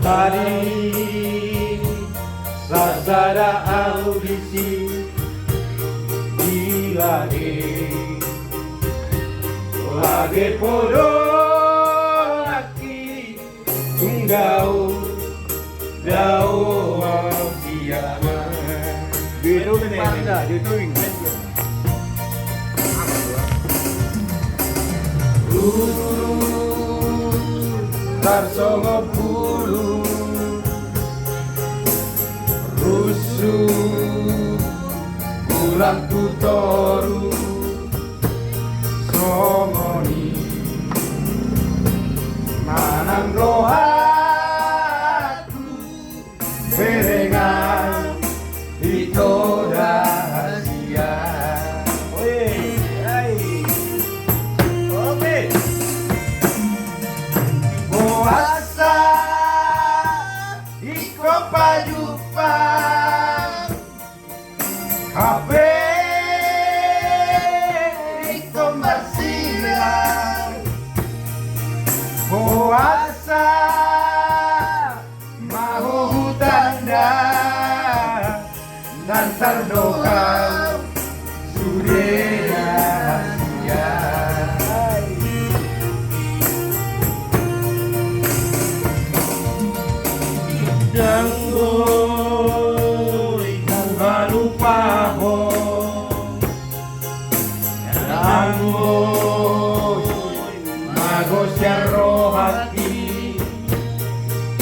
Hari sasara audisi lagi podo laki tunggau dau siapa gitu nih anda gitu tarsongo bulu rusuh bulan tutoru somoni manang rohaku berengan itu rahasia. Oke. Puasa iko pajupa HP iko bersilang puasa mau tanda dan terdoa sudah rahasia. Janggoi gak lupa ho Janggoi magos yaro hati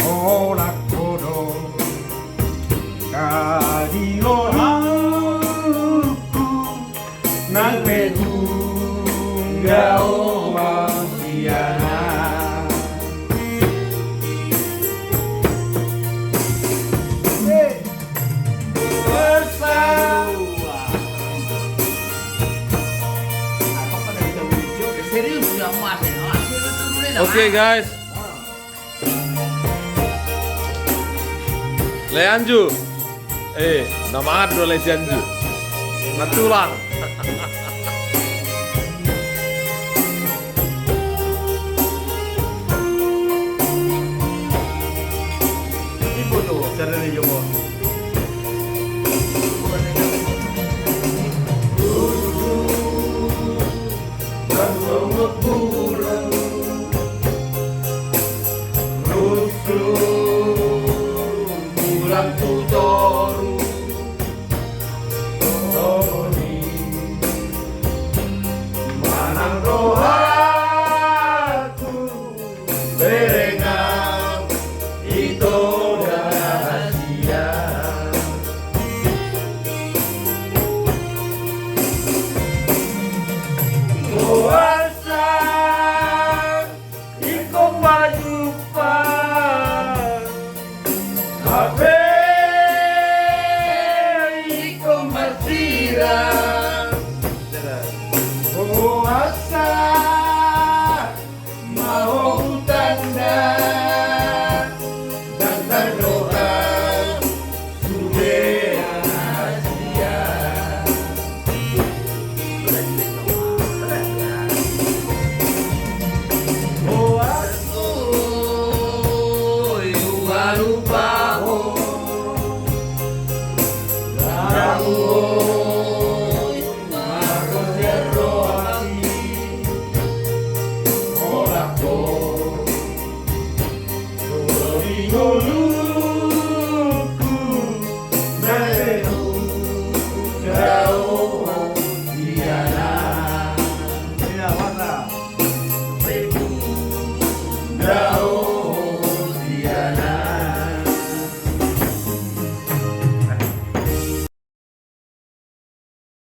Olak kodo kadilo haku nang pedung gao masiana. Oke guys, Leanju, nama ado Leanju, natulang. Ibu tuh cara dia jawab.